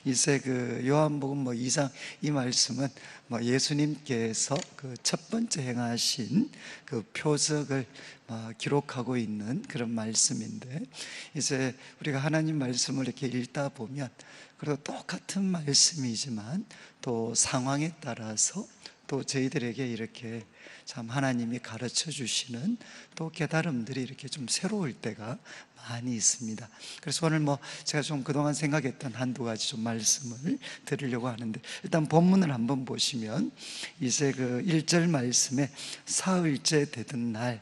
이제 그 요한복음 2장 이 말씀은 예수님께서 그 첫 번째 행하신 그 표적을 기록하고 있는 그런 말씀인데, 이제 우리가 하나님 말씀을 이렇게 읽다 보면 그래도 똑같은 말씀이지만 또 상황에 따라서 또 저희들에게 이렇게 참 하나님이 가르쳐 주시는 또 깨달음들이 이렇게 좀 새로울 때가 많이 있습니다. 그래서 오늘 제가 좀 그동안 생각했던 한두 가지 좀 말씀을 드리려고 하는데, 일단 본문을 한번 보시면 이제 그 1절 말씀에 사흘째 되던 날,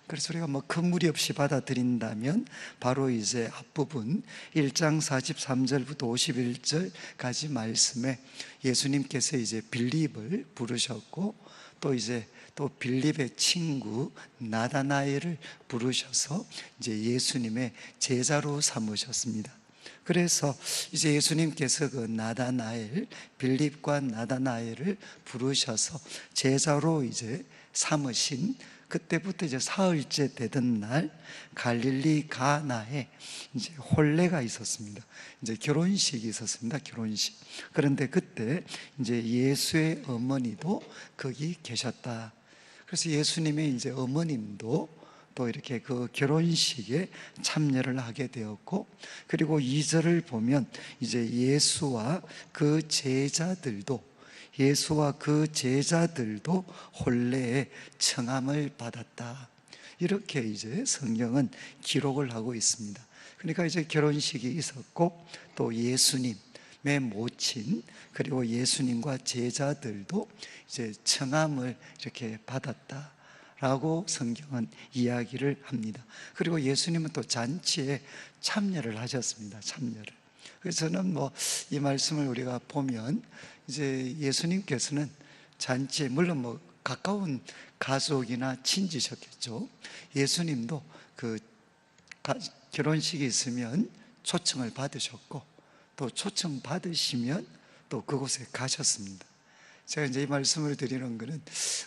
그래서 우리가 큰 무리 없이 받아들인다면 바로 이제 앞부분 1장 43절부터 51절까지 말씀에 예수님께서 이제 빌립을 부르셨고, 또 이제 또 빌립의 친구 나다나엘을 부르셔서 이제 예수님의 제자로 삼으셨습니다. 그래서 이제 예수님께서 그 나다나엘, 빌립과 나다나엘을 부르셔서 제자로 이제 삼으신 그때부터 이제 사흘째 되던 날 갈릴리 가나에 이제 혼례가 있었습니다. 이제 결혼식이 있었습니다. 결혼식. 그런데 그때 이제 예수의 어머니도 거기 계셨다. 그래서 예수님의 이제 어머님도 또 이렇게 그 결혼식에 참여를 하게 되었고, 그리고 2절을 보면 이제 예수와 그 제자들도 혼례에 청함을 받았다. 이렇게 이제 성경은 기록을 하고 있습니다. 그러니까 이제 결혼식이 있었고, 또 예수님의 모친 그리고 예수님과 제자들도 이제 청함을 이렇게 받았다 라고 성경은 이야기를 합니다. 그리고 예수님은 또 잔치에 참여를 하셨습니다. 참여를. 그래서 저는 이 말씀을 우리가 보면 이제 예수님께서는 잔치에, 물론 가까운 가족이나 친지셨겠죠. 예수님도 그 결혼식이 있으면 초청을 받으셨고, 또 초청 받으시면 또 그곳에 가셨습니다. 제가 이제 이 말씀을 드리는 것은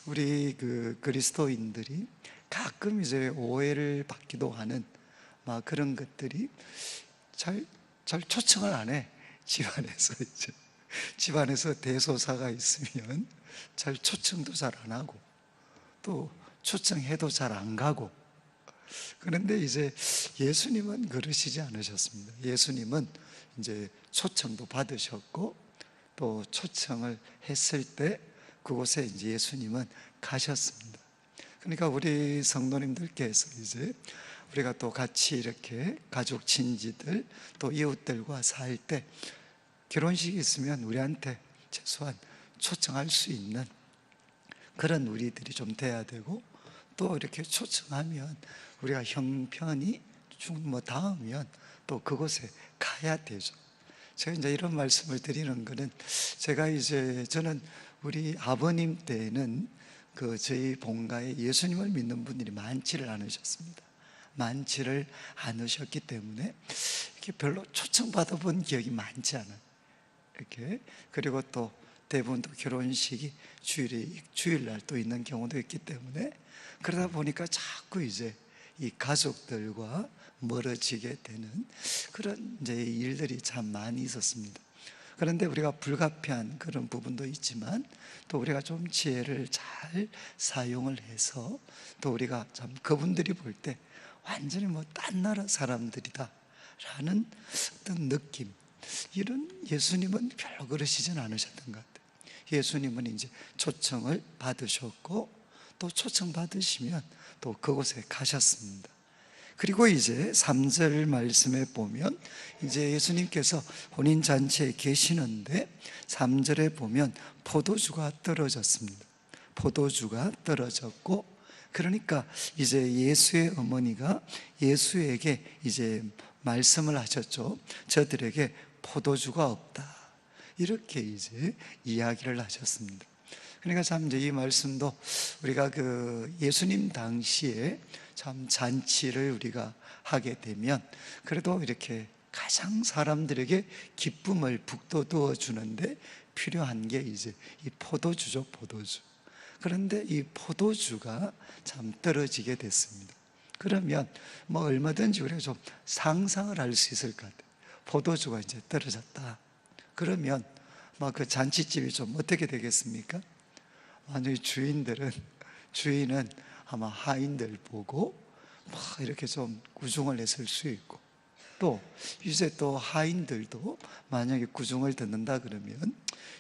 우리 그 그리스도인들이 가끔 이제 오해를 받기도 하는 그런 것들이 잘 초청을 안 해. 집안에서 대소사가 있으면 잘 초청도 잘 안 하고, 또 초청해도 잘 안 가고. 그런데 이제 예수님은 그러시지 않으셨습니다. 예수님은 이제 초청도 받으셨고, 또 초청을 했을 때 그곳에 이제 예수님은 가셨습니다. 그러니까 우리 성도님들께서 이제 우리가 또 같이 이렇게 가족 친지들 또 이웃들과 살 때 결혼식이 있으면 우리한테 최소한 초청할 수 있는 그런 우리들이 좀 돼야 되고, 또 이렇게 초청하면 우리가 형편이 좀 닿으면 또 그곳에 가야 되죠. 제가 이제 이런 말씀을 드리는 거는, 저는 우리 아버님 때는 저희 본가에 예수님을 믿는 분들이 많지를 않으셨습니다. 많지를 않으셨기 때문에 이렇게 별로 초청받아 본 기억이 많지 않아요. 이렇게. 그리고 또 대부분 또 결혼식이 주일날 또 있는 경우도 있기 때문에, 그러다 보니까 자꾸 이제 이 가족들과 멀어지게 되는 그런 이제 일들이 참 많이 있었습니다. 그런데 우리가 불가피한 그런 부분도 있지만, 또 우리가 좀 지혜를 잘 사용을 해서 또 우리가 참 그분들이 볼 때 완전히 딴 나라 사람들이다 라는 어떤 느낌, 이런 예수님은 별로 그러시진 않으셨던 것 같아요. 예수님은 이제 초청을 받으셨고, 또 초청 받으시면 또 그곳에 가셨습니다. 그리고 이제 3절 말씀에 보면 이제 예수님께서 혼인잔치에 계시는데 3절에 보면 포도주가 떨어졌습니다. 포도주가 떨어졌고, 그러니까 이제 예수의 어머니가 예수에게 이제 말씀을 하셨죠. 저들에게 포도주가 없다. 이렇게 이제 이야기를 하셨습니다. 그러니까 참 이제 이 말씀도 우리가 예수님 당시에 참 잔치를 우리가 하게 되면 그래도 이렇게 가장 사람들에게 기쁨을 북돋워 주는데 필요한 게 이제 이 포도주죠, 포도주. 그런데 이 포도주가 참 떨어지게 됐습니다. 그러면 얼마든지 우리가 좀 상상을 할 수 있을 것 같아요. 포도주가 이제 떨어졌다. 그러면 막 그 잔치집이 좀 어떻게 되겠습니까? 만약에 주인은 아마 하인들 보고 막 이렇게 좀 구중을 했을 수 있고, 또 이제 또 하인들도 만약에 구중을 듣는다 그러면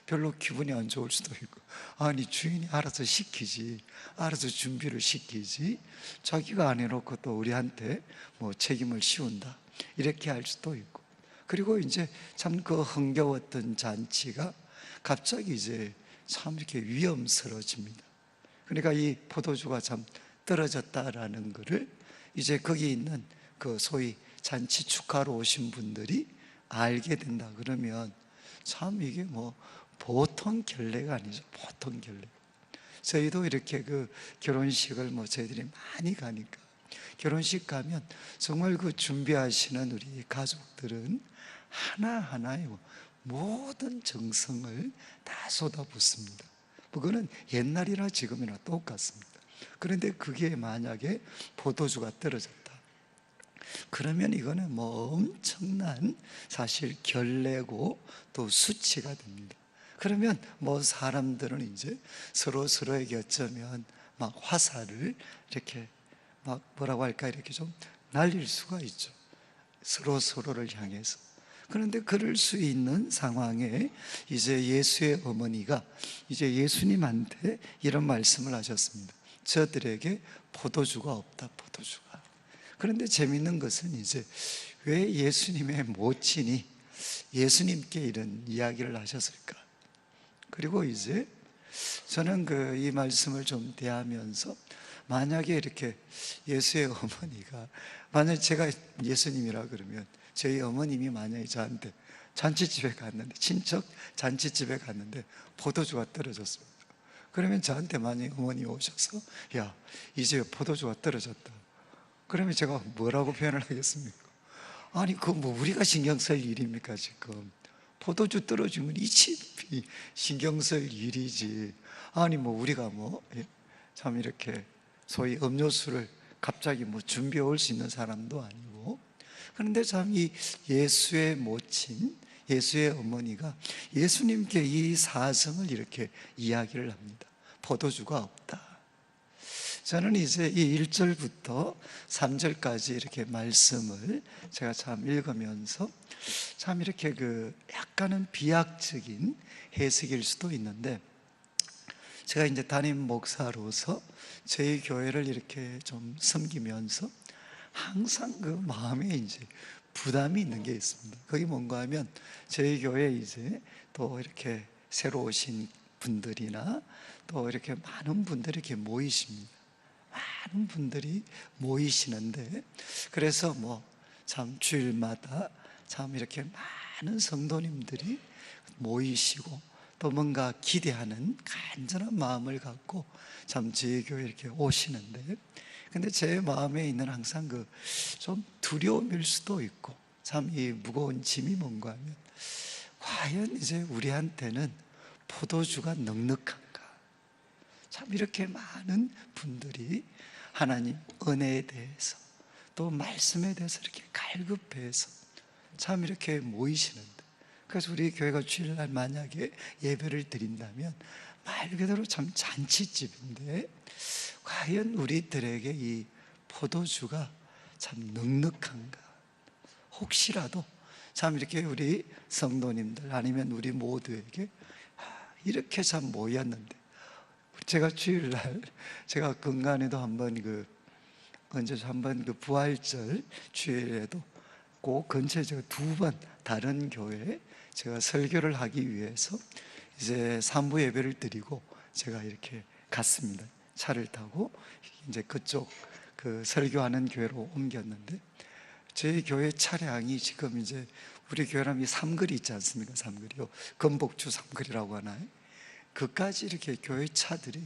별로 기분이 안 좋을 수도 있고, 아니 주인이 알아서 시키지, 알아서 준비를 시키지, 자기가 안 해놓고 또 우리한테 뭐 책임을 씌운다, 이렇게 할 수도 있고. 그리고 이제 참 그 흥겨웠던 잔치가 갑자기 이제 참 이렇게 위험스러워집니다. 그러니까 이 포도주가 참 떨어졌다라는 것을 이제 거기 있는 그 소위 잔치 축하로 오신 분들이 알게 된다 그러면 참 이게 뭐 보통 결례가 아니죠. 보통 결례. 저희도 이렇게 그 결혼식을 뭐 저희들이 많이 가니까, 결혼식 가면 정말 그 준비하시는 우리 가족들은 하나하나의 모든 정성을 다 쏟아붓습니다. 그거는 옛날이나 지금이나 똑같습니다. 그런데 그게 만약에 포도주가 떨어졌다 그러면 이거는 뭐 엄청난 사실 결례고 또 수치가 됩니다. 그러면 뭐 사람들은 이제 서로에게 어쩌면 막 화살을 이렇게 막 뭐라고 할까, 이렇게 좀 날릴 수가 있죠. 서로를 향해서. 그런데 그럴 수 있는 상황에 이제 예수의 어머니가 이제 예수님한테 이런 말씀을 하셨습니다. 저들에게 포도주가 없다, 포도주가. 그런데 재밌는 것은 이제 왜 예수님의 모친이 예수님께 이런 이야기를 하셨을까? 그리고 이제 저는 이 말씀을 좀 대하면서, 만약에 이렇게 예수의 어머니가, 만약에 제가 예수님이라 그러면 저희 어머님이 만약에 저한테 잔치집에 갔는데, 친척 잔치집에 갔는데 포도주가 떨어졌습니다. 그러면 저한테 만약에 어머니 오셔서 야, 이제 포도주가 떨어졌다, 그러면 제가 뭐라고 표현을 하겠습니까? 아니 그 뭐 우리가 신경 쓸 일입니까? 지금 포도주 떨어지면 이 집이 신경 쓸 일이지. 아니 뭐 우리가 참 이렇게 소위 음료수를 갑자기 준비해 올 수 있는 사람도 아니고. 그런데 참 이 예수의 모친, 예수의 어머니가 예수님께 이 사정을 이렇게 이야기를 합니다. 포도주가 없다. 저는 이제 이 1절부터 3절까지 이렇게 말씀을 제가 참 읽으면서 참 이렇게 약간은 비약적인 해석일 수도 있는데, 제가 이제 담임 목사로서 저희 교회를 이렇게 좀 섬기면서 항상 그 마음에 이제 부담이 있는 게 있습니다. 그게 뭔가 하면 저희 교회에 이제 또 이렇게 새로 오신 분들이나 또 이렇게 많은 분들이 이렇게 모이십니다. 많은 분들이 모이시는데, 그래서 참 주일마다 참 이렇게 많은 성도님들이 모이시고 또 뭔가 기대하는 간절한 마음을 갖고 참 저희 교회에 이렇게 오시는데, 근데 제 마음에 있는 항상 좀 두려움일 수도 있고, 참 이 무거운 짐이 뭔가 하면, 과연 이제 우리한테는 포도주가 넉넉한가? 참 이렇게 많은 분들이 하나님 은혜에 대해서 또 말씀에 대해서 이렇게 갈급해서 참 이렇게 모이시는데, 그래서 우리 교회가 주일날 만약에 예배를 드린다면 말 그대로 참 잔치집인데, 과연 우리들에게 이 포도주가 참 넉넉한가? 혹시라도 참 이렇게 우리 성도님들 아니면 우리 모두에게 이렇게 참 모였는데, 제가 주일날 제가 건강에도 한번 언제 한번 부활절 주일에도 그 근처에 제가 2번 다른 교회에 제가 설교를 하기 위해서 이제 산부 예배를 드리고 제가 이렇게 갔습니다. 차를 타고 이제 그쪽 설교하는 교회로 옮겼는데, 저희 교회 차량이 지금 이제 우리 교회라면 이 삼거리 있지 않습니까? 삼거리요. 건복주 삼거리라고 하나요? 그까지 이렇게 교회 차들이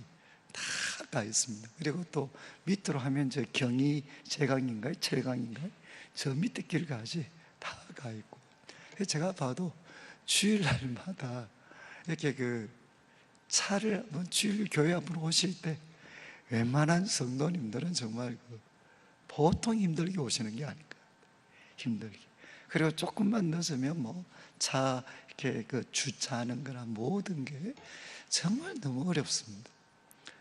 다 가 있습니다. 그리고 또 밑으로 하면 저 경의 제강인가요? 7강인가요? 저 밑에 길까지 다 가 있고. 제가 봐도 주일날마다 이렇게 차를 주일 교회 한번 오실 때 웬만한 성도님들은 정말 보통 힘들게 오시는 게 아닐까. 힘들게. 그리고 조금만 늦으면 뭐 차 이렇게 그 주차하는 거나 모든 게 정말 너무 어렵습니다.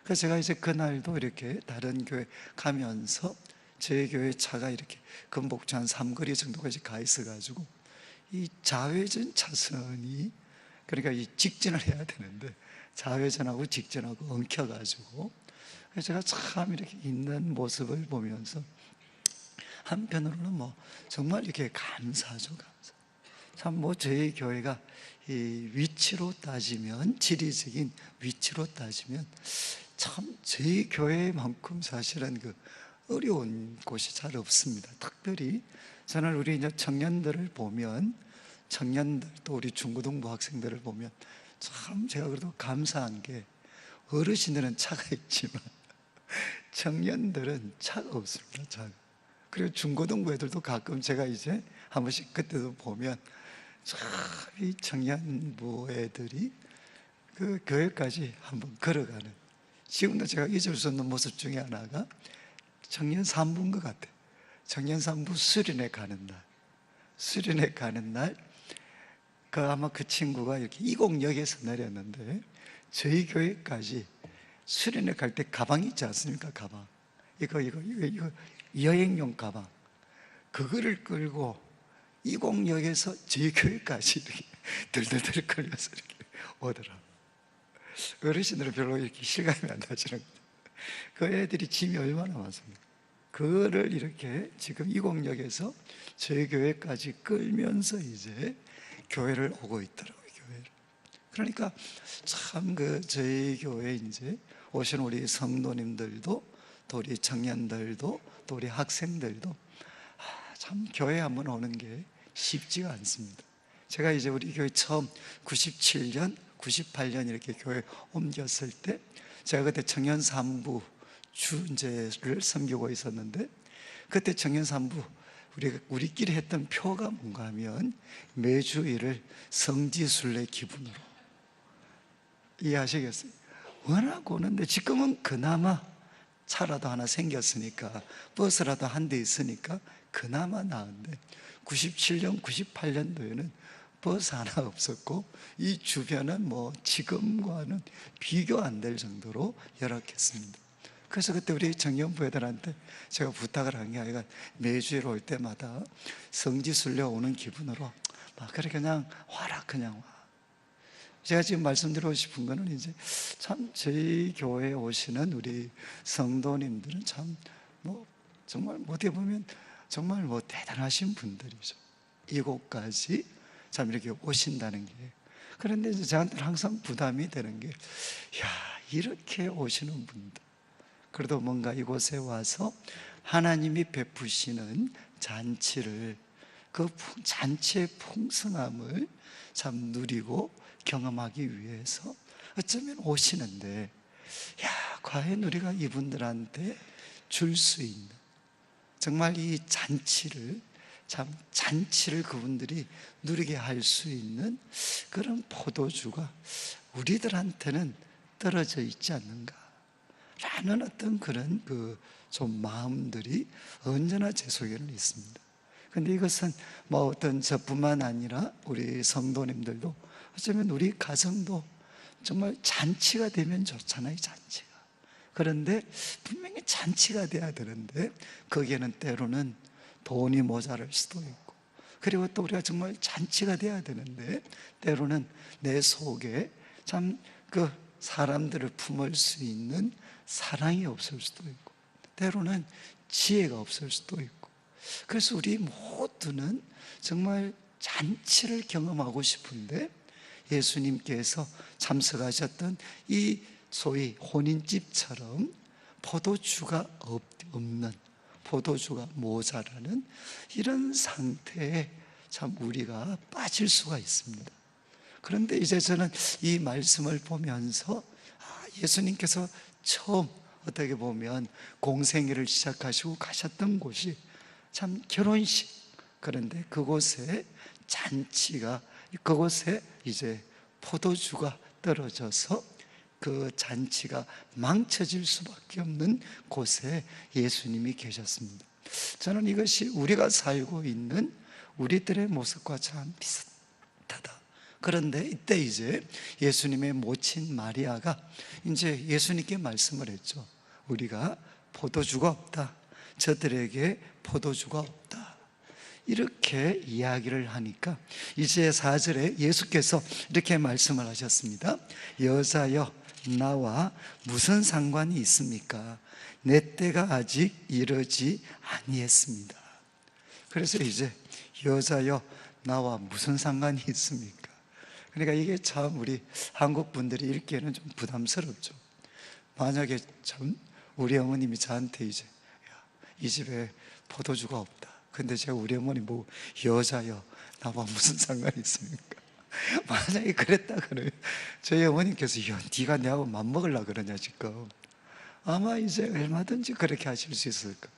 그래서 제가 이제 그날도 이렇게 다른 교회 가면서 제 교회 차가 이렇게 금복주 한 3거리 정도까지 가 있어가지고 이 좌회전 차선이, 그러니까 이 직진을 해야 되는데 좌회전하고 직진하고 엉켜가지고, 그래서 제가 참 이렇게 있는 모습을 보면서 한편으로는 뭐 정말 이렇게 감사하죠, 감사. 참 뭐 저희 교회가 이 위치로 따지면, 지리적인 위치로 따지면 참 저희 교회만큼 사실은 그 어려운 곳이 잘 없습니다. 특별히 저는 우리 이제 청년들을 보면, 청년들 또 우리 중고등부 학생들을 보면 참 제가 그래도 감사한 게, 어르신들은 차가 있지만 청년들은 차가 없습니다. 차가. 그리고 중고등부 애들도 가끔 제가 이제 한 번씩 그때도 보면 참 이 청년부 애들이 그 교회까지 한번 걸어가는, 지금도 제가 잊을 수 없는 모습 중에 하나가 청년 산부인 것 같아요. 청년 산부 수련회 가는 날, 수련회 가는 날, 아마 그 친구가 이렇게 이곡역에서 내렸는데 저희 교회까지 수련회 갈 때 가방 있지 않습니까? 가방. 이거 여행용 가방. 그거를 끌고 이곡역에서 저희 교회까지 이렇게 들들들 걸려서 이렇게 오더라. 어르신들은 별로 이렇게 실감이 안 나지는 거예요. 그 애들이 짐이 얼마나 많습니까? 그거를 이렇게 지금 이곡역에서 저희 교회까지 끌면서 이제 교회를 오고 있더라고요, 교회를. 그러니까 참 저희 교회 이제 오신 우리 성도님들도, 또 우리 청년들도, 또 우리 학생들도 참 교회 한번 오는 게 쉽지가 않습니다. 제가 이제 우리 교회 처음 97년, 98년 이렇게 교회 옮겼을 때, 제가 그때 청년 산부 주제를 섬기고 있었는데, 그때 청년 산부 우리끼리 했던 표가 뭔가 하면 매주일을 성지순례 기분으로, 이해하시겠어요? 워낙 오는데, 지금은 그나마 차라도 하나 생겼으니까, 버스라도 한 대 있으니까 그나마 나은데, 97년, 98년도에는 버스 하나 없었고 이 주변은 뭐 지금과는 비교 안 될 정도로 열악했습니다. 그래서 그때 우리 청년부 애들한테 제가 부탁을 한 게 아니라 매주일 올 때마다 성지순례 오는 기분으로 막 그렇게 그냥 와라, 그냥 와. 제가 지금 말씀드리고 싶은 거는 이제 참 저희 교회에 오시는 우리 성도님들은 참 뭐 정말 어떻게 보면 정말 뭐 대단하신 분들이죠. 이곳까지 참 이렇게 오신다는 게. 그런데 이제 저한테는 항상 부담이 되는 게, 야, 이렇게 오시는 분들, 그래도 뭔가 이곳에 와서 하나님이 베푸시는 잔치를, 그 잔치의 풍성함을 참 누리고 경험하기 위해서 어쩌면 오시는데, 야, 과연 우리가 이분들한테 줄 수 있는, 정말 이 잔치를, 참 잔치를 그분들이 누리게 할 수 있는 그런 포도주가 우리들한테는 떨어져 있지 않는가 라는 어떤 그런 좀 마음들이 언제나 제 속에는 있습니다. 근데 이것은 뭐 어떤 저뿐만 아니라 우리 성도님들도, 어쩌면 우리 가정도 정말 잔치가 되면 좋잖아요, 잔치가. 그런데 분명히 잔치가 돼야 되는데 거기에는 때로는 돈이 모자랄 수도 있고, 그리고 또 우리가 정말 잔치가 돼야 되는데 때로는 내 속에 참 사람들을 품을 수 있는 사랑이 없을 수도 있고, 때로는 지혜가 없을 수도 있고, 그래서 우리 모두는 정말 잔치를 경험하고 싶은데 예수님께서 참석하셨던 이 소위 혼인집처럼 포도주가 없는, 포도주가 모자라는 이런 상태에 참 우리가 빠질 수가 있습니다. 그런데 이제 저는 이 말씀을 보면서 예수님께서 처음 어떻게 보면 공생애를 시작하시고 가셨던 곳이 참 결혼식, 그런데 그곳에 잔치가, 그곳에 이제 포도주가 떨어져서 그 잔치가 망쳐질 수밖에 없는 곳에 예수님이 계셨습니다. 저는 이것이 우리가 살고 있는 우리들의 모습과 참 비슷하다. 그런데 이때 이제 예수님의 모친 마리아가 이제 예수님께 말씀을 했죠. 우리가 포도주가 없다. 저들에게 포도주가 없다. 이렇게 이야기를 하니까 이제 4절에 예수께서 이렇게 말씀을 하셨습니다. 여자여, 나와 무슨 상관이 있습니까? 내 때가 아직 이르지 아니했습니다. 그래서 이제 여자여, 나와 무슨 상관이 있습니까? 그러니까 이게 참 우리 한국 분들이 읽기에는 좀 부담스럽죠. 만약에 참 우리 어머님이 저한테 이제 이 집에 포도주가 없다. 근데 제가 우리 어머니 뭐 여자여, 나와 무슨 상관이 있습니까? 만약에 그랬다 그러면 저희 어머님께서 야, 네가 내하고 맞먹으려고 그러냐 지금. 아마 이제 얼마든지 그렇게 하실 수 있을 겁니다.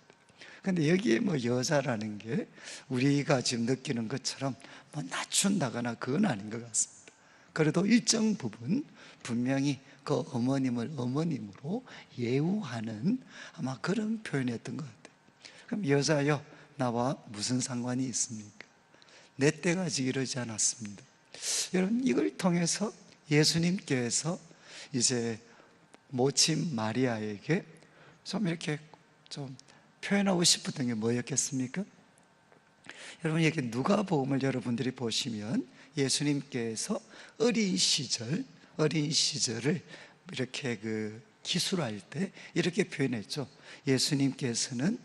근데 여기에 뭐 여자라는 게 우리가 지금 느끼는 것처럼 뭐 낮춘다거나 그건 아닌 것 같습니다. 그래도 일정 부분 분명히 그 어머님을 어머님으로 예우하는 아마 그런 표현이었던 것 같아요. 그럼 여자여, 나와 무슨 상관이 있습니까? 내 때가 아직 이르지 않았습니다. 여러분, 이걸 통해서 예수님께서 이제 모친 마리아에게 좀 이렇게 좀 표현하고 싶었던 게 뭐였겠습니까? 여러분, 여기 누가복음을 여러분들이 보시면 예수님께서 어린 시절을 이렇게 기술할 때 이렇게 표현했죠. 예수님께서는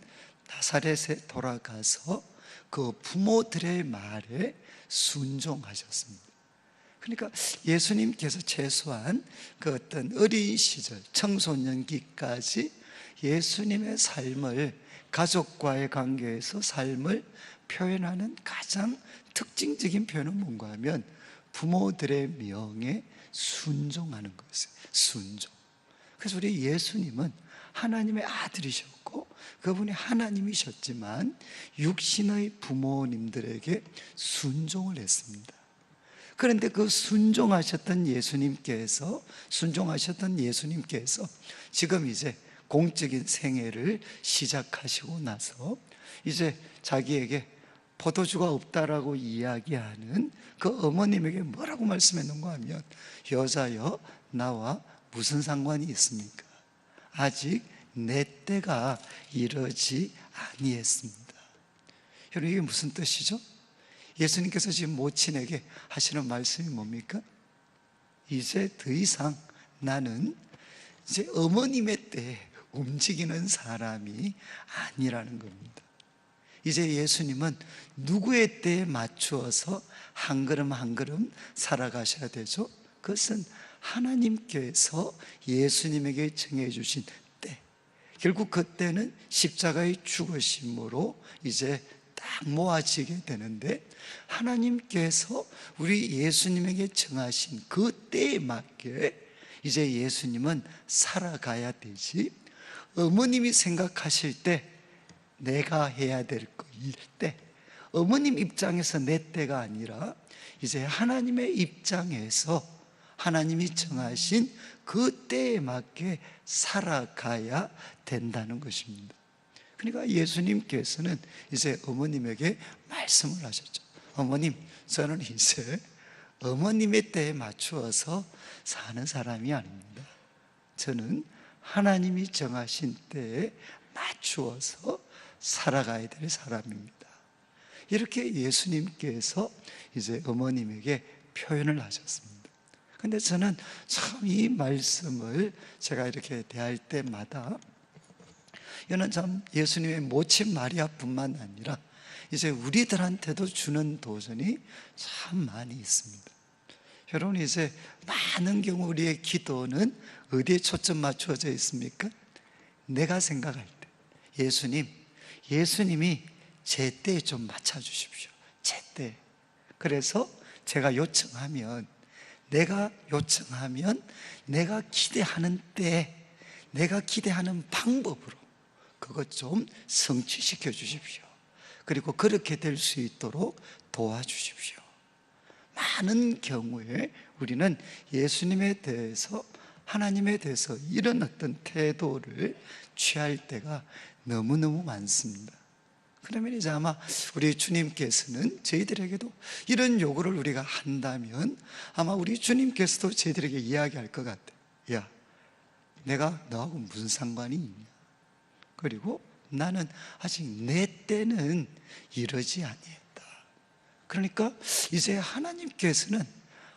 나사렛에 돌아가서 그 부모들의 말에 순종하셨습니다. 그러니까 예수님께서 최소한 그 어떤 어린 시절, 청소년기까지 예수님의 삶을, 가족과의 관계에서 삶을 표현하는 가장 특징적인 표현은 뭔가 하면 부모들의 명에 순종하는 것이에요. 순종. 그래서 우리 예수님은 하나님의 아들이셨고 그분이 하나님이셨지만 육신의 부모님들에게 순종을 했습니다. 그런데 그 순종하셨던 예수님께서 지금 이제 공적인 생애를 시작하시고 나서 이제 자기에게 포도주가 없다라고 이야기하는 그 어머님에게 뭐라고 말씀했는가 하면 여자여, 나와 무슨 상관이 있습니까? 아직 내 때가 이르지 아니했습니다. 여러분, 이게 무슨 뜻이죠? 예수님께서 지금 모친에게 하시는 말씀이 뭡니까? 이제 더 이상 나는 이제 어머님의 때에 움직이는 사람이 아니라는 겁니다. 이제 예수님은 누구의 때에 맞추어서 한 걸음 한 걸음 살아가셔야 되죠? 그것은 하나님께서 예수님에게 정해주신 때, 결국 그때는 십자가의 죽으심으로 이제 딱 모아지게 되는데, 하나님께서 우리 예수님에게 정하신 그 때에 맞게 이제 예수님은 살아가야 되지, 어머님이 생각하실 때 내가 해야 될 거일 때, 어머님 입장에서 내 때가 아니라 이제 하나님의 입장에서 하나님이 정하신 그 때에 맞게 살아가야 된다는 것입니다. 그러니까 예수님께서는 이제 어머님에게 말씀을 하셨죠. 어머님, 저는 이제 어머님의 때에 맞추어서 사는 사람이 아닙니다. 저는 하나님이 정하신 때에 맞추어서 살아가야 될 사람입니다. 이렇게 예수님께서 이제 어머님에게 표현을 하셨습니다. 근데 저는 참 이 말씀을 제가 이렇게 대할 때마다 이는 참 예수님의 모친 마리아뿐만 아니라 이제 우리들한테도 주는 도전이 참 많이 있습니다. 여러분, 이제 많은 경우 우리의 기도는 어디에 초점 맞추어져 있습니까? 내가 생각할 때 예수님이 제 때에 좀 맞춰주십시오. 제 때. 그래서 제가 요청하면, 내가 기대하는 때, 내가 기대하는 방법으로 그것 좀 성취시켜 주십시오. 그리고 그렇게 될 수 있도록 도와주십시오. 많은 경우에 우리는 예수님에 대해서, 하나님에 대해서 이런 어떤 태도를 취할 때가 너무너무 많습니다. 그러면 이제 아마 우리 주님께서는 저희들에게도 이런 요구를 우리가 한다면 아마 우리 주님께서도 저희들에게 이야기할 것 같아요. 야, 내가 너하고 무슨 상관이 있냐? 그리고 나는 아직 내 때는 이러지 아니했다. 그러니까 이제 하나님께서는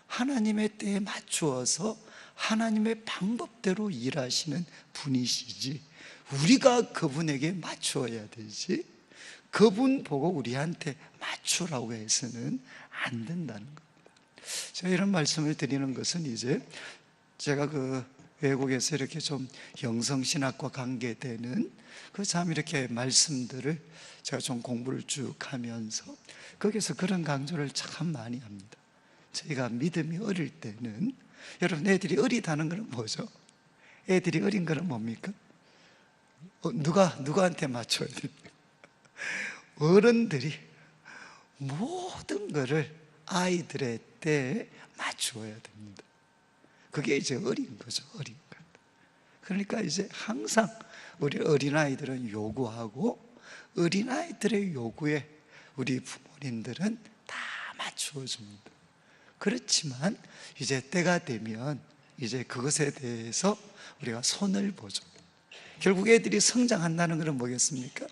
하나님의 때에 맞추어서 하나님의 방법대로 일하시는 분이시지, 우리가 그분에게 맞추어야 되지, 그분 보고 우리한테 맞추라고 해서는 안 된다는 겁니다. 제가 이런 말씀을 드리는 것은 이제 제가 외국에서 이렇게 좀 영성신학과 관계되는 참 이렇게 말씀들을 제가 좀 공부를 쭉 하면서 거기서 그런 강조를 참 많이 합니다. 저희가 믿음이 어릴 때는, 여러분 애들이 어리다는 건 뭐죠? 애들이 어린 건 뭡니까? 누구한테 맞춰야 됩니까? 어른들이 모든 것을 아이들의 때에 맞추어야 됩니다. 그게 이제 어린 거죠, 어린 것. 그러니까 이제 항상 우리 어린아이들은 요구하고 어린아이들의 요구에 우리 부모님들은 다 맞추어 줍니다. 그렇지만 이제 때가 되면 이제 그것에 대해서 우리가 손을 보죠. 결국 애들이 성장한다는 것은 뭐겠습니까?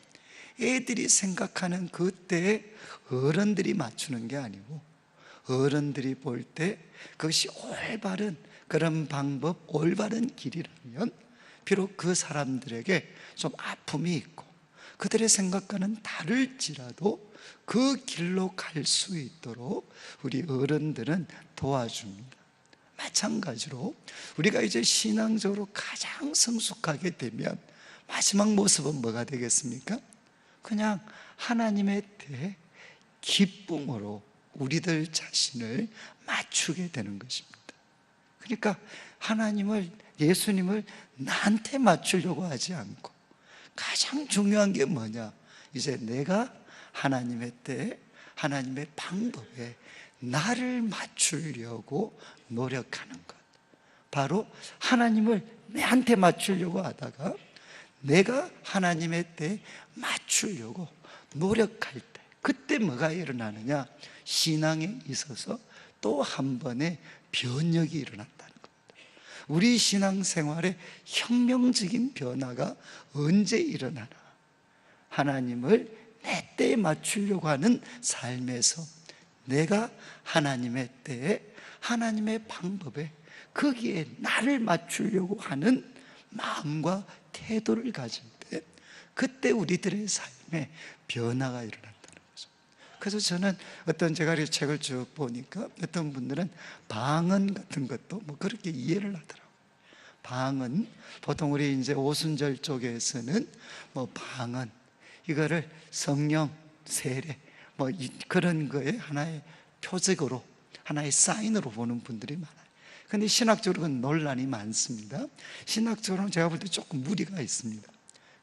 애들이 생각하는 그때에 어른들이 맞추는 게 아니고 어른들이 볼 때 그것이 올바른 그런 방법, 올바른 길이라면 비록 그 사람들에게 좀 아픔이 있고 그들의 생각과는 다를지라도 그 길로 갈 수 있도록 우리 어른들은 도와줍니다. 마찬가지로 우리가 이제 신앙적으로 가장 성숙하게 되면 마지막 모습은 뭐가 되겠습니까? 그냥 하나님의 때에 기쁨으로 우리들 자신을 맞추게 되는 것입니다. 그러니까 하나님을, 예수님을 나한테 맞추려고 하지 않고 가장 중요한 게 뭐냐? 이제 내가 하나님의 때에, 하나님의 방법에 나를 맞추려고 노력하는 것. 바로 하나님을 내한테 맞추려고 하다가 내가 하나님의 때에 맞추려고 노력할 때, 그때 뭐가 일어나느냐? 신앙에 있어서 또 한 번의 변혁이 일어난다는 겁니다. 우리 신앙생활의 혁명적인 변화가 언제 일어나나? 하나님을 내 때에 맞추려고 하는 삶에서 내가 하나님의 때에, 하나님의 방법에, 거기에 나를 맞추려고 하는 마음과 태도를 가질 때, 그때 우리들의 삶에 변화가 일어난다는 거죠. 그래서 저는 제가 이 책을 쭉 보니까 어떤 분들은 방언 같은 것도 뭐 그렇게 이해를 하더라고요. 방언, 보통 우리 이제 오순절 쪽에서는 뭐 방언, 이거를 성령, 세례, 뭐 그런 거에 하나의 표적으로, 하나의 사인으로 보는 분들이 많아요. 근데 신학적으로는 논란이 많습니다. 신학적으로는 제가 볼 때 조금 무리가 있습니다.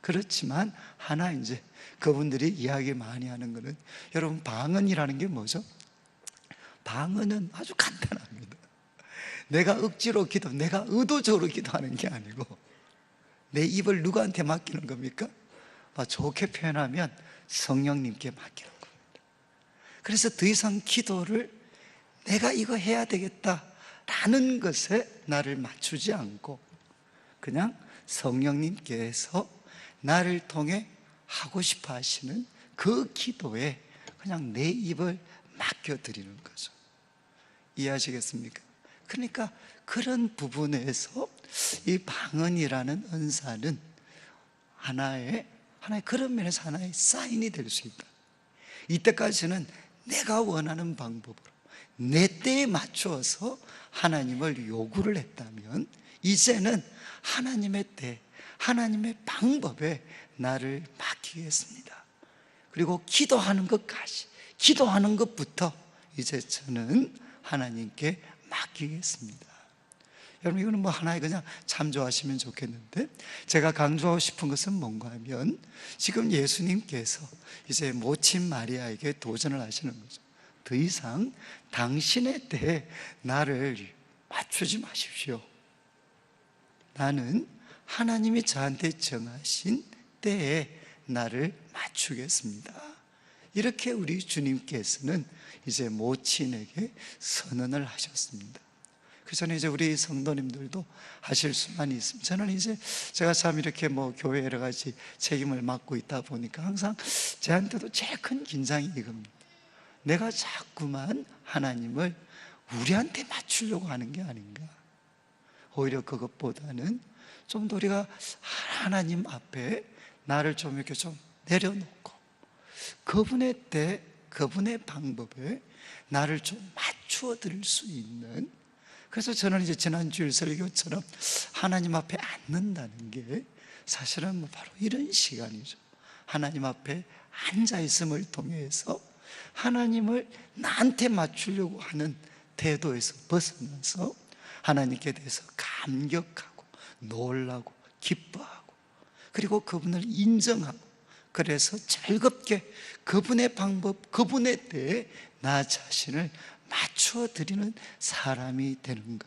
그렇지만 하나 이제 그분들이 이야기 많이 하는 거는, 여러분 방언이라는 게 뭐죠? 방언은 아주 간단합니다. 내가 억지로 내가 의도적으로 기도하는 게 아니고 내 입을 누구한테 맡기는 겁니까? 좋게 표현하면 성령님께 맡기는 겁니다. 그래서 더 이상 기도를 내가 이거 해야 되겠다라는 것에 나를 맞추지 않고 그냥 성령님께서 나를 통해 하고 싶어 하시는 그 기도에 그냥 내 입을 맡겨드리는 거죠. 이해하시겠습니까? 그러니까 그런 부분에서 이 방언이라는 은사는 하나의 그런 면에서 하나의 사인이 될 수 있다. 이때까지는 내가 원하는 방법으로 내 때에 맞추어서 하나님을 요구를 했다면 이제는 하나님의 때, 하나님의 방법에 나를 맡기겠습니다. 그리고 기도하는 것까지, 기도하는 것부터 이제 저는 하나님께 맡기겠습니다. 여러분, 이거는 뭐 하나의 그냥 참조하시면 좋겠는데, 제가 강조하고 싶은 것은 뭔가 하면 지금 예수님께서 이제 모친 마리아에게 도전을 하시는 거죠. 더 이상 당신의 때에 나를 맞추지 마십시오. 나는 하나님이 저한테 정하신 때에 나를 맞추겠습니다. 이렇게 우리 주님께서는 이제 모친에게 선언을 하셨습니다. 그 전에 이제 우리 성도님들도 하실 수만 있습니다. 저는 이제 제가 참 이렇게 교회 여러 가지 책임을 맡고 있다 보니까 항상 저한테도 제일 큰 긴장이 이겁니다. 내가 자꾸만 하나님을 우리한테 맞추려고 하는 게 아닌가. 오히려 그것보다는 좀 더 우리가 하나님 앞에 나를 좀 이렇게 좀 내려놓고 그분의 때, 그분의 방법에 나를 좀 맞추어 드릴 수 있는, 그래서 저는 이제 지난주일 설교처럼 하나님 앞에 앉는다는 게 사실은 바로 이런 시간이죠. 하나님 앞에 앉아있음을 통해서 하나님을 나한테 맞추려고 하는 태도에서 벗어나서 하나님께 대해서 감격하고 놀라고 기뻐하고 그리고 그분을 인정하고 그래서 즐겁게 그분의 방법, 그분의 때에 나 자신을 맞추어 드리는 사람이 되는 것.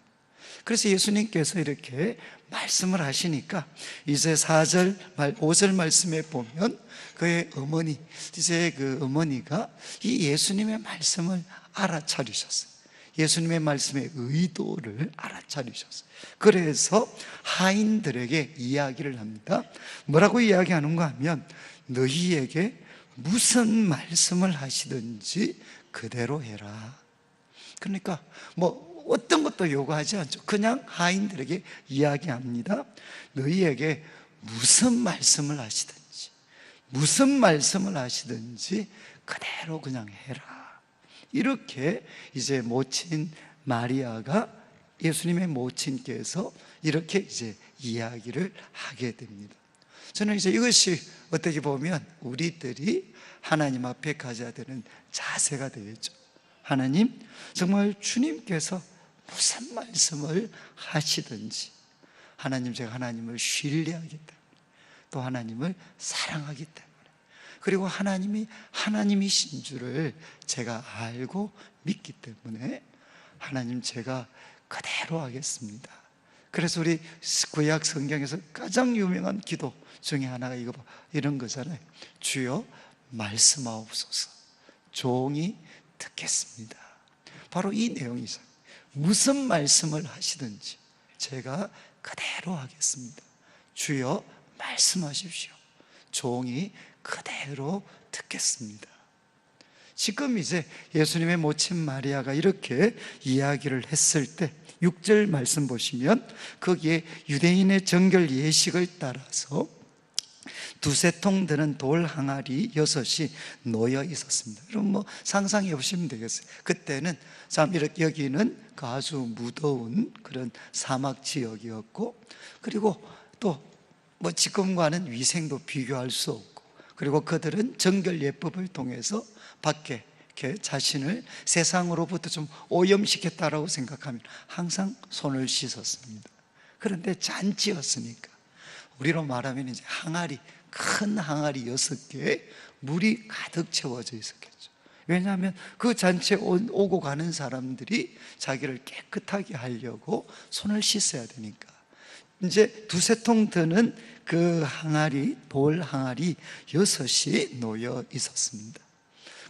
그래서 예수님께서 이렇게 말씀을 하시니까 이제 4절, 5절 말씀에 보면 그의 어머니, 이제 그 어머니가 이 예수님의 말씀을 알아차리셨어요. 예수님의 말씀의 의도를 알아차리셨어요. 그래서 하인들에게 이야기를 합니다. 뭐라고 이야기하는가 하면 너희에게 무슨 말씀을 하시든지 그대로 해라. 그러니까 어떤 것도 요구하지 않죠. 그냥 하인들에게 이야기합니다. 너희에게 무슨 말씀을 하시든지 무슨 말씀을 하시든지 그대로 그냥 해라. 이렇게 이제 모친 마리아가, 예수님의 모친께서 이렇게 이제 이야기를 하게 됩니다. 저는 이제 이것이 어떻게 보면 우리들이 하나님 앞에 가져야 되는 자세가 되겠죠. 하나님, 정말 주님께서 무슨 말씀을 하시든지 하나님, 제가 하나님을 신뢰하기 때문에 또 하나님을 사랑하기 때문에 그리고 하나님이 하나님이신 줄을 제가 알고 믿기 때문에 하나님, 제가 그대로 하겠습니다. 그래서 우리 구약 성경에서 가장 유명한 기도 중에 하나가 이런 거잖아요. 주여 말씀하옵소서, 종이 듣겠습니다. 바로 이 내용이죠. 무슨 말씀을 하시든지 제가 그대로 하겠습니다. 주여 말씀하십시오. 종이 그대로 듣겠습니다. 지금 이제 예수님의 모친 마리아가 이렇게 이야기를 했을 때 6절 말씀 보시면 거기에 유대인의 정결 예식을 따라서 두세 통 드는 돌 항아리 6이 놓여 있었습니다. 그럼 상상해 보시면 되겠어요. 그때는 참 이렇게 여기는 그 아주 무더운 그런 사막 지역이었고, 그리고 또 지금과는 위생도 비교할 수 없고, 그리고 그들은 정결 예법을 통해서 밖에 이렇게 자신을 세상으로부터 좀 오염시켰다라고 생각하면 항상 손을 씻었습니다. 그런데 잔치였으니까 우리로 말하면 이제 항아리, 큰 항아리 6개에 물이 가득 채워져 있었겠죠. 왜냐하면 그 잔치에 오고 가는 사람들이 자기를 깨끗하게 하려고 손을 씻어야 되니까 이제 두세 통 드는 그 항아리, 돌 항아리 6이 놓여 있었습니다.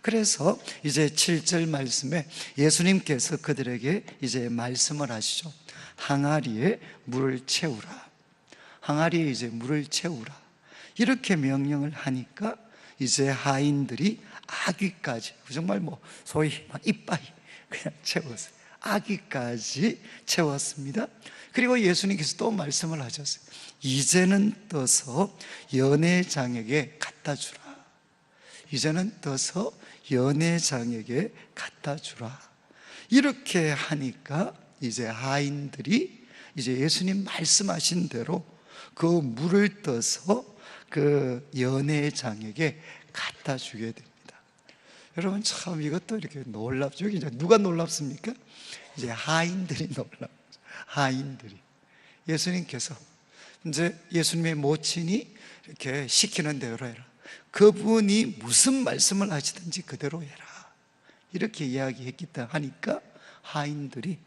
그래서 이제 7절 말씀에 예수님께서 그들에게 이제 말씀을 하시죠. 항아리에 물을 채우라. 항아리에 이제 물을 채우라. 이렇게 명령을 하니까 이제 하인들이 아귀까지, 정말 소위 이빠이 그냥 채웠어요. 아귀까지 채웠습니다. 그리고 예수님께서 또 말씀을 하셨어요. 이제는 떠서 연회장에게 갖다 주라. 이제는 떠서 연회장에게 갖다 주라. 이렇게 하니까 이제 하인들이 이제 예수님 말씀하신 대로 그 물을 떠서 그 연회장에게 갖다 주게 됩니다. 여러분, 참 이것도 이렇게 놀랍죠. 이제 누가 놀랍습니까? 이제 하인들이 놀랍죠. 하인들이. 예수님께서 이제 예수님의 모친이 이렇게 시키는 대로 해라. 그분이 무슨 말씀을 하시든지 그대로 해라. 이렇게 이야기했기 때문에 하니까 하인들이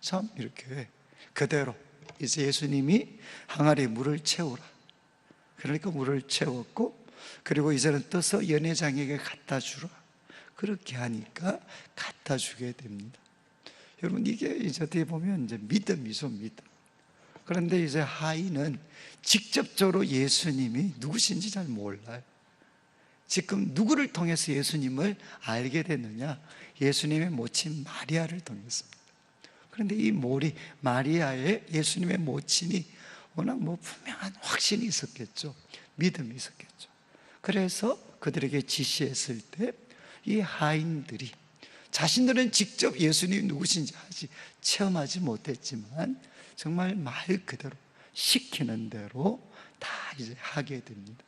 참 이렇게 그대로 이제 예수님이 항아리에 물을 채우라. 그러니까 물을 채웠고 그리고 이제는 떠서 연회장에게 갖다 주라. 그렇게 하니까 갖다 주게 됩니다. 여러분, 이게 이제 어떻게 보면 이제 믿음이죠, 믿음. 그런데 이제 하인은 직접적으로 예수님이 누구신지 잘 몰라요. 지금 누구를 통해서 예수님을 알게 됐느냐? 예수님의 모친 마리아를 통했습니다. 그런데 이 마리아의 예수님의 모친이 워낙 분명한 확신이 있었겠죠. 믿음이 있었겠죠. 그래서 그들에게 지시했을 때 이 하인들이 자신들은 직접 예수님이 누구신지 체험하지 못했지만 정말 말 그대로 시키는 대로 다 이제 하게 됩니다.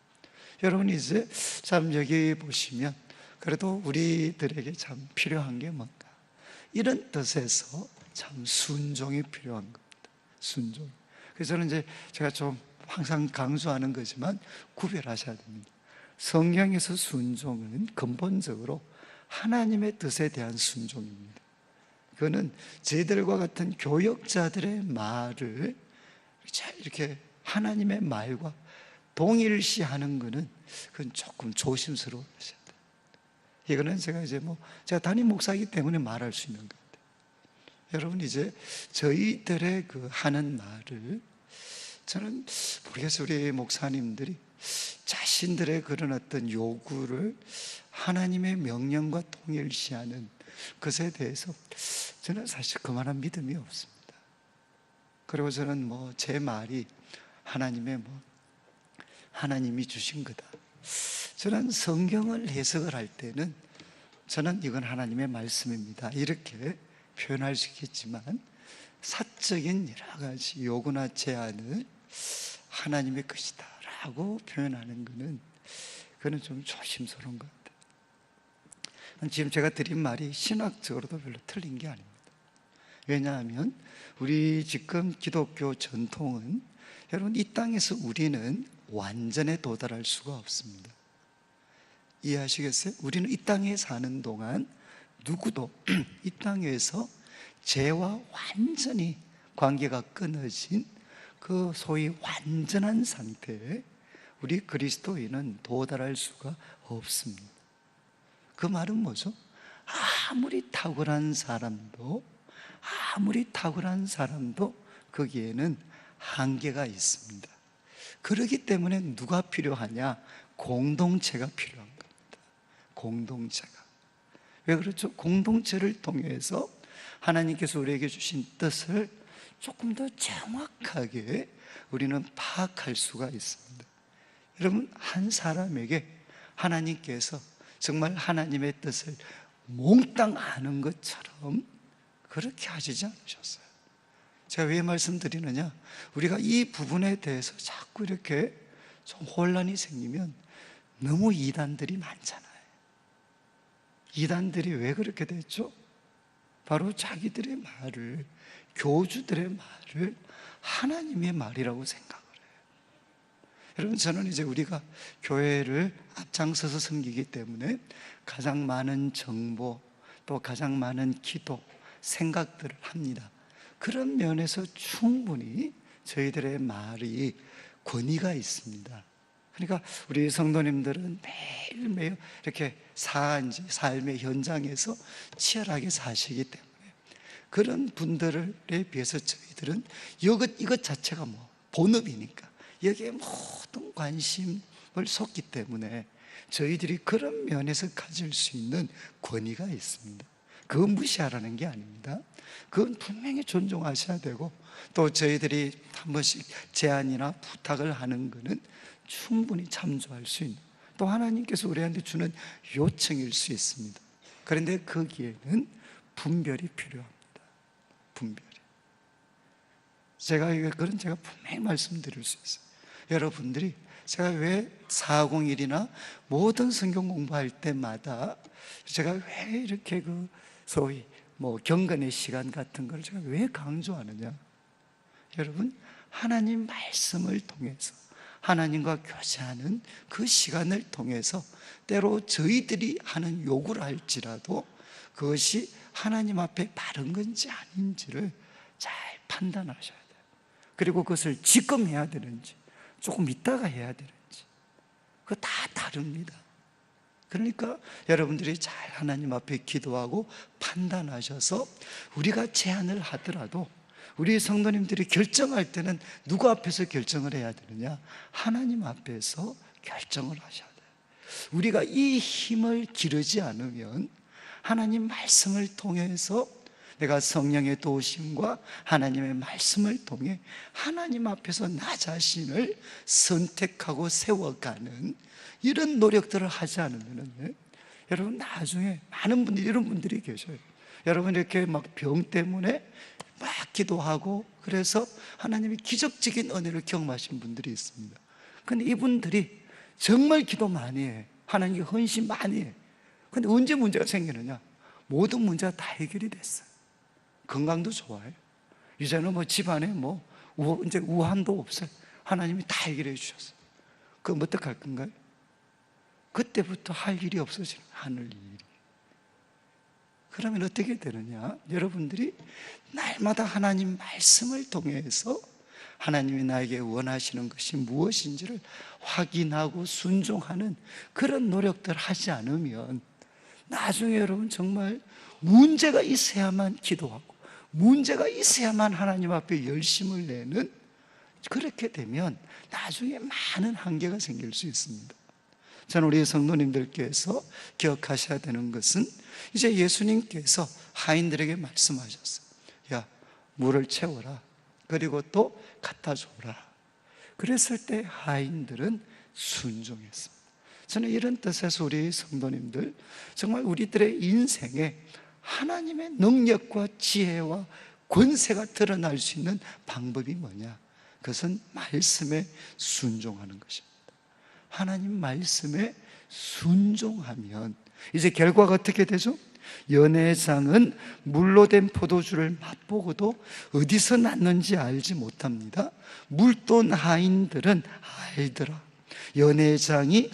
여러분, 이제 참 여기 보시면 그래도 우리들에게 참 필요한 게 뭔가, 이런 뜻에서 참 순종이 필요한 겁니다. 순종. 그래서 저는 이제 제가 좀 항상 강조하는 거지만 구별하셔야 됩니다. 성경에서 순종은 근본적으로 하나님의 뜻에 대한 순종입니다. 그거는 저희들과 같은 교역자들의 말을 이렇게 하나님의 말과 동일시하는 것은 그건 조금 조심스러워하셔야 돼요. 이거는 제가 담임 목사이기 때문에 말할 수 있는 것 같아요. 여러분, 이제 저희들의 그 하는 말을 저는 모르겠어요. 우리 목사님들이 자신들의 그런 어떤 요구를 하나님의 명령과 동일시하는 것에 대해서 저는 사실 그만한 믿음이 없습니다. 그리고 저는 제 말이 하나님이 주신 거다. 저는 성경을 해석을 할 때는 저는 이건 하나님의 말씀입니다, 이렇게 표현할 수 있겠지만, 사적인 여러 가지 요구나 제안을 하나님의 것이다 라고 표현하는 그거는 좀 조심스러운 것 같아요. 지금 제가 드린 말이 신학적으로도 별로 틀린 게 아닙니다. 왜냐하면 우리 지금 기독교 전통은, 여러분, 이 땅에서 우리는 완전에 도달할 수가 없습니다. 이해하시겠어요? 우리는 이 땅에 사는 동안 누구도 이 땅에서 죄와 완전히 관계가 끊어진 그 소위 완전한 상태에 우리 그리스도인은 도달할 수가 없습니다. 그 말은 뭐죠? 아무리 탁월한 사람도 거기에는 한계가 있습니다. 그렇기 때문에 누가 필요하냐? 공동체가 필요한 겁니다. 공동체가. 왜 그렇죠? 공동체를 통해서 하나님께서 우리에게 주신 뜻을 조금 더 정확하게 우리는 파악할 수가 있습니다. 여러분, 한 사람에게 하나님께서 정말 하나님의 뜻을 몽땅 아는 것처럼 그렇게 하시지 않으셨어요. 제가 왜 말씀드리느냐? 우리가 이 부분에 대해서 자꾸 이렇게 좀 혼란이 생기면 너무 이단들이 많잖아요. 이단들이 왜 그렇게 됐죠? 바로 자기들의 말을, 교주들의 말을 하나님의 말이라고 생각을 해요. 여러분, 저는 이제 우리가 교회를 앞장서서 섬기기 때문에 가장 많은 정보, 또 가장 많은 기도, 생각들을 합니다. 그런 면에서 충분히 저희들의 말이 권위가 있습니다. 그러니까 우리 성도님들은 매일매일 이렇게 삶의 현장에서 치열하게 사시기 때문에 그런 분들에 비해서 저희들은 이것 자체가 본업이니까 여기에 모든 관심을 쏟기 때문에 저희들이 그런 면에서 가질 수 있는 권위가 있습니다. 그건 무시하라는 게 아닙니다. 그건 분명히 존중하셔야 되고, 또 저희들이 한 번씩 제안이나 부탁을 하는 것은 충분히 참조할 수 있는, 또 하나님께서 우리한테 주는 요청일 수 있습니다. 그런데 거기에는 분별이 필요합니다. 분별이. 제가 분명히 말씀드릴 수 있어요. 여러분들이 제가 왜 401이나 모든 성경 공부할 때마다 제가 왜 이렇게 소위 경건의 시간 같은 걸 제가 왜 강조하느냐? 여러분, 하나님 말씀을 통해서 하나님과 교제하는 그 시간을 통해서 때로 저희들이 하는 요구를 할지라도 그것이 하나님 앞에 바른 건지 아닌지를 잘 판단하셔야 돼요. 그리고 그것을 지금 해야 되는지 조금 있다가 해야 되는지, 그거 다 다릅니다. 그러니까 여러분들이 잘 하나님 앞에 기도하고 판단하셔서 우리가 제안을 하더라도 우리 성도님들이 결정할 때는 누구 앞에서 결정을 해야 되느냐? 하나님 앞에서 결정을 하셔야 돼요. 우리가 이 힘을 기르지 않으면 하나님 말씀을 통해서 내가 성령의 도우심과 하나님의 말씀을 통해 하나님 앞에서 나 자신을 선택하고 세워가는 이런 노력들을 하지 않으면 여러분 나중에 많은 분들이 이런 분들이 계셔요. 여러분 이렇게 막 병 때문에 막 기도하고 그래서 하나님이 기적적인 은혜를 경험하신 분들이 있습니다. 근데 이분들이 정말 기도 많이 해, 하나님께 헌신 많이 해. 근데 언제 문제가 생기느냐? 모든 문제가 다 해결이 됐어요. 건강도 좋아요. 이제는 뭐 집안에 이제 우환도 없어요. 하나님이 다 해결해 주셨어요. 그럼 어떡할 건가요? 그때부터 할 일이 없어지는 하늘 일이. 그러면 어떻게 되느냐? 여러분들이 날마다 하나님 말씀을 통해서 하나님이 나에게 원하시는 것이 무엇인지를 확인하고 순종하는 그런 노력들을 하지 않으면 나중에 여러분 정말 문제가 있어야만 기도하고 문제가 있어야만 하나님 앞에 열심을 내는, 그렇게 되면 나중에 많은 한계가 생길 수 있습니다. 저는 우리 성도님들께서 기억하셔야 되는 것은 이제 예수님께서 하인들에게 말씀하셨어요. 야, 물을 채워라. 그리고 또 갖다 줘라. 그랬을 때 하인들은 순종했습니다. 저는 이런 뜻에서 우리 성도님들 정말 우리들의 인생에 하나님의 능력과 지혜와 권세가 드러날 수 있는 방법이 뭐냐? 그것은 말씀에 순종하는 것입니다. 하나님 말씀에 순종하면 이제 결과가 어떻게 되죠? 연회장은 물로 된 포도주를 맛보고도 어디서 났는지 알지 못합니다. 물돈 하인들은 알더라. 연회장이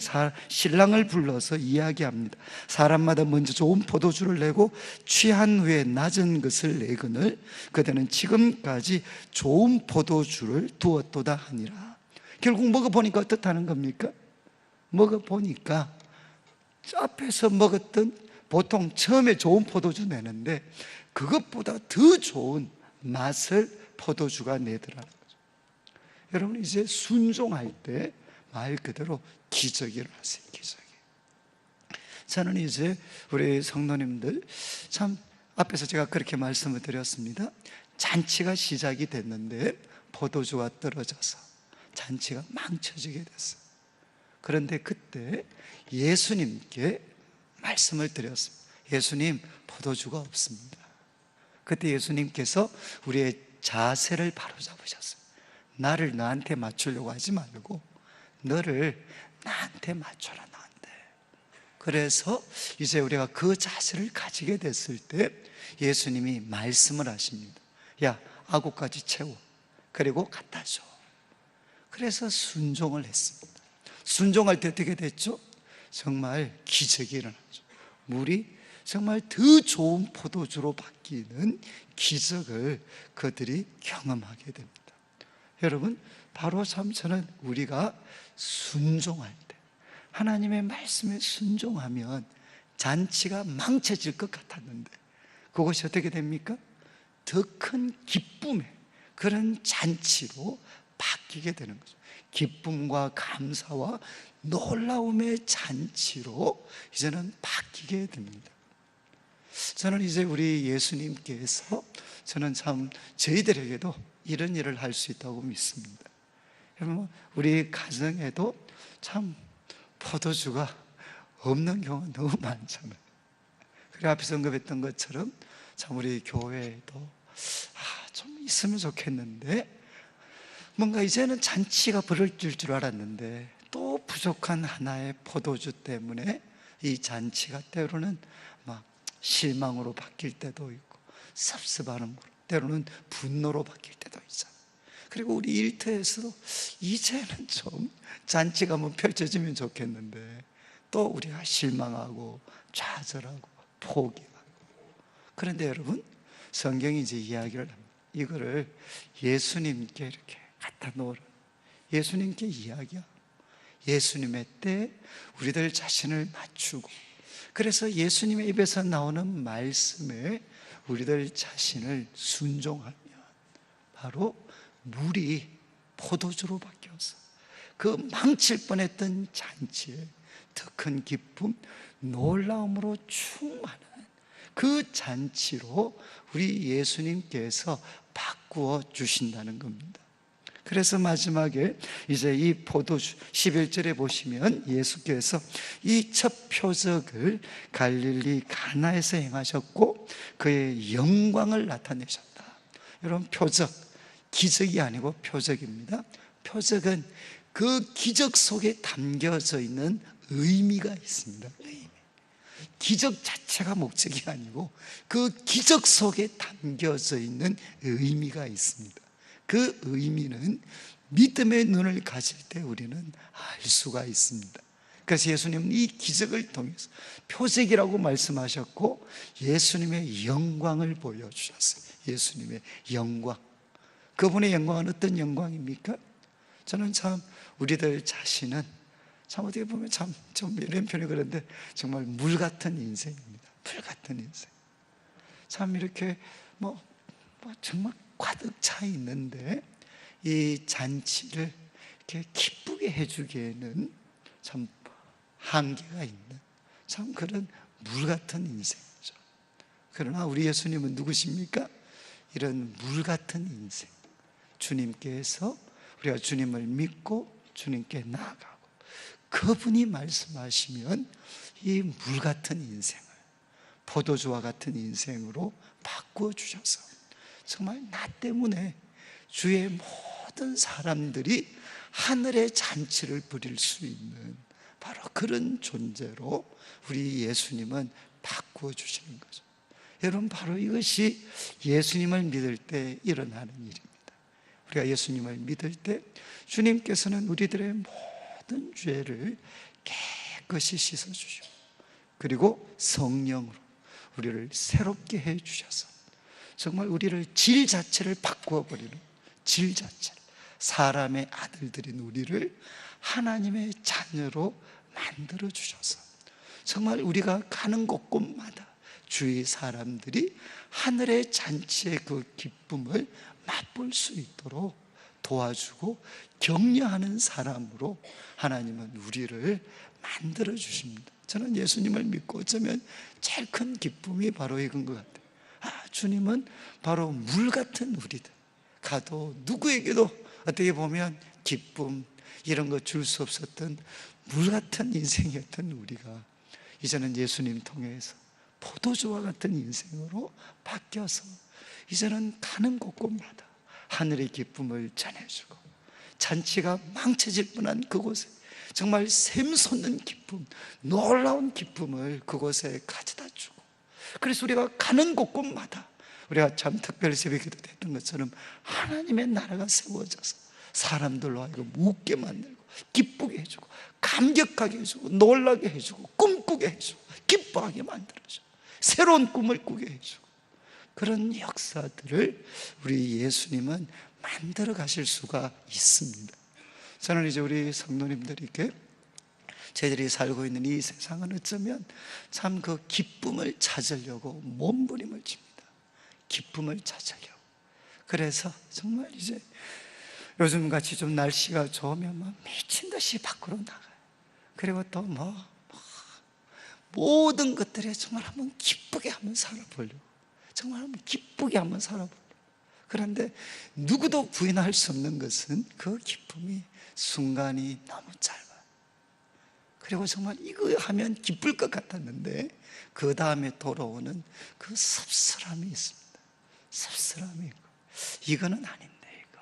신랑을 불러서 이야기합니다. 사람마다 먼저 좋은 포도주를 내고 취한 후에 낮은 것을 내거늘 그대는 지금까지 좋은 포도주를 두었도다 하니라. 결국 먹어보니까 어떻다는 겁니까? 먹어보니까 앞에서 먹었던 보통 처음에 좋은 포도주 내는데 그것보다 더 좋은 맛을 포도주가 내더라는 거죠. 여러분 이제 순종할 때 말 그대로 기적이 일어났어요. 기적이. 저는 이제 우리 성도님들 참 앞에서 제가 그렇게 말씀을 드렸습니다. 잔치가 시작이 됐는데 포도주가 떨어져서 잔치가 망쳐지게 됐어요. 그런데 그때 예수님께 말씀을 드렸습니다. 예수님, 포도주가 없습니다. 그때 예수님께서 우리의 자세를 바로잡으셨어요. 나를 너한테 맞추려고 하지 말고 너를 나한테 맞춰라, 나한테. 그래서 이제 우리가 그 자세를 가지게 됐을 때 예수님이 말씀을 하십니다. 야, 아구까지 채워. 그리고 갖다 줘. 그래서 순종을 했습니다. 순종할 때 어떻게 됐죠? 정말 기적이 일어났죠. 물이 정말 더 좋은 포도주로 바뀌는 기적을 그들이 경험하게 됩니다. 여러분, 바로 참 저는 우리가 순종할 때, 하나님의 말씀에 순종하면 잔치가 망쳐질 것 같았는데 그것이 어떻게 됩니까? 더 큰 기쁨의 그런 잔치로 바뀌게 되는 거죠. 기쁨과 감사와 놀라움의 잔치로 이제는 바뀌게 됩니다. 저는 이제 우리 예수님께서 저는 참 저희들에게도 이런 일을 할 수 있다고 믿습니다. 여러분, 우리 가정에도 참 포도주가 없는 경우가 너무 많잖아요. 그래 앞에서 언급했던 것처럼 참 우리 교회에도 좀 있으면 좋겠는데 뭔가 이제는 잔치가 벌어질 줄 알았는데 또 부족한 하나의 포도주 때문에 이 잔치가 때로는 막 실망으로 바뀔 때도 있고 섭섭함으로, 때로는 분노로 바뀔 때도 있잖아요. 그리고 우리 일터에서도 이제는 좀 잔치가 한번 펼쳐지면 좋겠는데 또 우리가 실망하고 좌절하고 포기하고. 그런데 여러분, 성경이 이제 이야기를 합니다. 이거를 예수님께 이렇게 갖다 놓으라. 예수님께 이야기야. 예수님의 때에 우리들 자신을 맞추고, 그래서 예수님의 입에서 나오는 말씀에 우리들 자신을 순종하면 바로 물이 포도주로 바뀌어서 그 망칠 뻔했던 잔치에 더 큰 기쁨, 놀라움으로 충만한 그 잔치로 우리 예수님께서 바꾸어 주신다는 겁니다. 그래서 마지막에 이제 이 포도주 11절에 보시면 예수께서 이 첫 표적을 갈릴리 가나에서 행하셨고 그의 영광을 나타내셨다. 여러분, 표적, 기적이 아니고 표적입니다. 표적은 그 기적 속에 담겨져 있는 의미가 있습니다. 의미. 기적 자체가 목적이 아니고 그 기적 속에 담겨져 있는 의미가 있습니다. 그 의미는 믿음의 눈을 가질 때 우리는 알 수가 있습니다. 그래서 예수님은 이 기적을 통해서 표적이라고 말씀하셨고 예수님의 영광을 보여주셨어요. 예수님의 영광. 그분의 영광은 어떤 영광입니까? 저는 참 우리들 자신은 참 어떻게 보면 좀 이런 표현이 그런데 정말 물 같은 인생입니다. 물 같은 인생. 참 이렇게 정말 가득 차 있는데 이 잔치를 이렇게 기쁘게 해주기에는 참 한계가 있는 참 그런 물 같은 인생이죠. 그러나 우리 예수님은 누구십니까? 이런 물 같은 인생, 주님께서 우리가 주님을 믿고 주님께 나아가고 그분이 말씀하시면 이 물 같은 인생을 포도주와 같은 인생으로 바꾸어 주셔서 정말 나 때문에 주의 모든 사람들이 하늘의 잔치를 부릴 수 있는 바로 그런 존재로 우리 예수님은 바꾸어 주시는 거죠. 여러분, 바로 이것이 예수님을 믿을 때 일어나는 일입니다. 우리가 예수님을 믿을 때 주님께서는 우리들의 모든 죄를 깨끗이 씻어주시고 그리고 성령으로 우리를 새롭게 해주셔서 정말 우리를 질 자체를 바꾸어버리는, 질 자체를, 사람의 아들들인 우리를 하나님의 자녀로 만들어주셔서 정말 우리가 가는 곳곳마다 주위 사람들이 하늘의 잔치의 그 기쁨을 맛볼 수 있도록 도와주고 격려하는 사람으로 하나님은 우리를 만들어 주십니다. 저는 예수님을 믿고 어쩌면 제일 큰 기쁨이 바로 이건 것 같아요. 주님은 바로 물 같은 우리들, 가도 누구에게도 어떻게 보면 기쁨 이런 거 줄 수 없었던 물 같은 인생이었던 우리가 이제는 예수님 통해서 포도주와 같은 인생으로 바뀌어서 이제는 가는 곳곳마다 하늘의 기쁨을 전해주고 잔치가 망쳐질 뻔한 그곳에 정말 샘솟는 기쁨, 놀라운 기쁨을 그곳에 가져다 주고, 그래서 우리가 가는 곳곳마다 우리가 참 특별 새벽기도 했던 것처럼 하나님의 나라가 세워져서 사람들로 하여금 웃게 만들고 기쁘게 해주고 감격하게 해주고 놀라게 해주고 꿈꾸게 해주고 기뻐하게 만들어주고 새로운 꿈을 꾸게 해주고 그런 역사들을 우리 예수님은 만들어 가실 수가 있습니다. 저는 이제 우리 성도님들에게 저희들이 살고 있는 이 세상은 어쩌면 참 그 기쁨을 찾으려고 몸부림을 칩니다. 기쁨을 찾으려고. 그래서 정말 이제 요즘같이 좀 날씨가 좋으면 막 미친 듯이 밖으로 나가요. 그리고 또 모든 것들에 정말 한번 기쁘게 한번 살아보려고, 정말 한번 기쁘게 한번 살아보려고. 그런데 누구도 부인할 수 없는 것은 그 기쁨이 순간이 너무 짧아요. 그리고 정말 이거 하면 기쁠 것 같았는데 그 다음에 돌아오는 그 섭섭함이 있습니다. 섭섭함이 있고 이거는 아닌데 이거.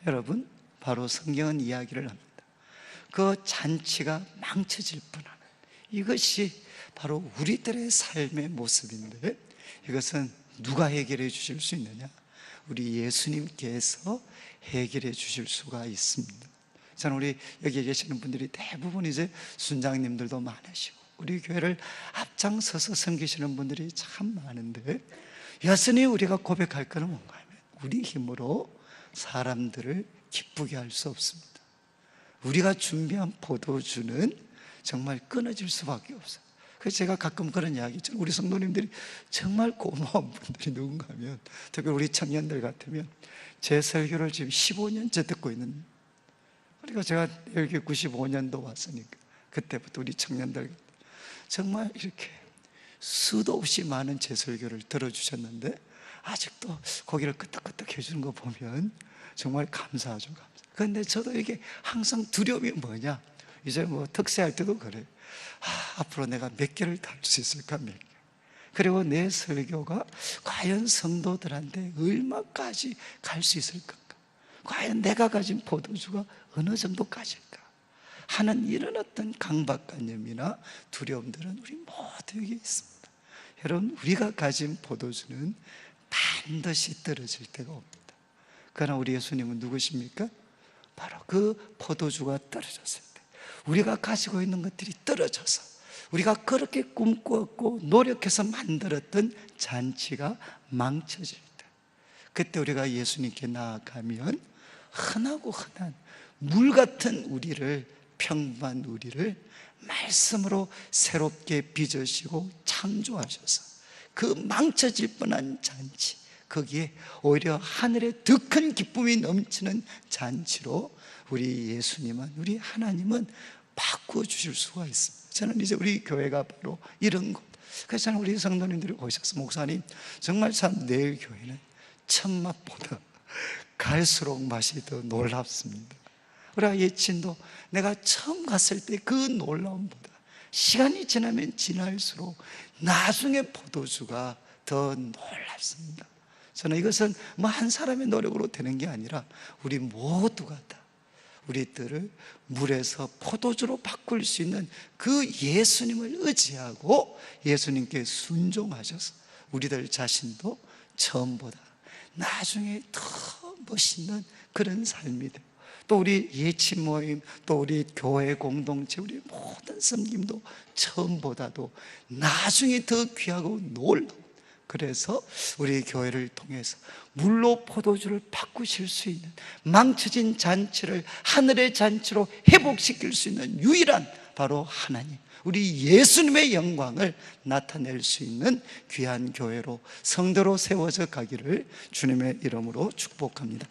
여러분, 바로 성경은 이야기를 합니다. 그 잔치가 망쳐질 뻔하는 이것이 바로 우리들의 삶의 모습인데 이것은 누가 해결해 주실 수 있느냐? 우리 예수님께서 해결해 주실 수가 있습니다. 저는 우리 여기 계시는 분들이 대부분 이제 순장님들도 많으시고 우리 교회를 앞장서서 섬기시는 분들이 참 많은데 여전히 우리가 고백할 것은 뭔가 하면 우리 힘으로 사람들을 기쁘게 할 수 없습니다. 우리가 준비한 포도주는 정말 끊어질 수밖에 없어요. 그래서 제가 가끔 그런 이야기 있죠. 우리 성도님들이 정말 고마운 분들이 누군가 하면, 특히 우리 청년들 같으면 제 설교를 지금 15년째 듣고 있는, 그러니까 제가 여기 95년도 왔으니까 그때부터 우리 청년들 정말 이렇게 수도 없이 많은 제 설교를 들어주셨는데 아직도 고개를 끄덕끄덕 해주는 거 보면 정말 감사하죠. 그런데 저도 이게 항상 두려움이 뭐냐, 이제 뭐 특세할 때도 그래요. 앞으로 내가 몇 개를 달 수 있을까, 몇 개. 그리고 내 설교가 과연 성도들한테 얼마까지 갈 수 있을 건가, 과연 내가 가진 포도주가 어느 정도까지일까 하는 이런 어떤 강박관념이나 두려움들은 우리 모두에게 있습니다. 여러분, 우리가 가진 포도주는 반드시 떨어질 때가 옵니다. 그러나 우리 예수님은 누구십니까? 바로 그 포도주가 떨어졌을 때, 우리가 가지고 있는 것들이 떨어져서 우리가 그렇게 꿈꾸었고 노력해서 만들었던 잔치가 망쳐질 때, 그때 우리가 예수님께 나아가면 흔하고 흔한 물 같은 우리를, 평범한 우리를 말씀으로 새롭게 빚으시고 창조하셔서 그 망쳐질 뻔한 잔치, 거기에 오히려 하늘의 더 큰 기쁨이 넘치는 잔치로 우리 예수님은, 우리 하나님은 바꾸어 주실 수가 있습니다. 저는 이제 우리 교회가 바로 이런 곳. 그래서 저는 우리 성도님들이 오셔서, 목사님 정말 참 내일 교회는 첫 맛보다 갈수록 맛이 더 놀랍습니다. 우리가 예친도 내가 처음 갔을 때 그 놀라움보다 시간이 지나면 지날수록 나중에 포도주가 더 놀랍습니다. 저는 이것은 뭐 한 사람의 노력으로 되는 게 아니라 우리 모두가 다 우리들을 물에서 포도주로 바꿀 수 있는 그 예수님을 의지하고 예수님께 순종하셔서 우리들 자신도 처음보다 나중에 더 멋있는 그런 삶이 되고, 또 우리 예치 모임, 또 우리 교회 공동체, 우리 모든 섬김도 처음보다도 나중에 더 귀하고 놀라운, 그래서 우리 교회를 통해서 물로 포도주를 바꾸실 수 있는, 망쳐진 잔치를 하늘의 잔치로 회복시킬 수 있는 유일한 바로 하나님, 우리 예수님의 영광을 나타낼 수 있는 귀한 교회로, 성도로 세워져 가기를 주님의 이름으로 축복합니다.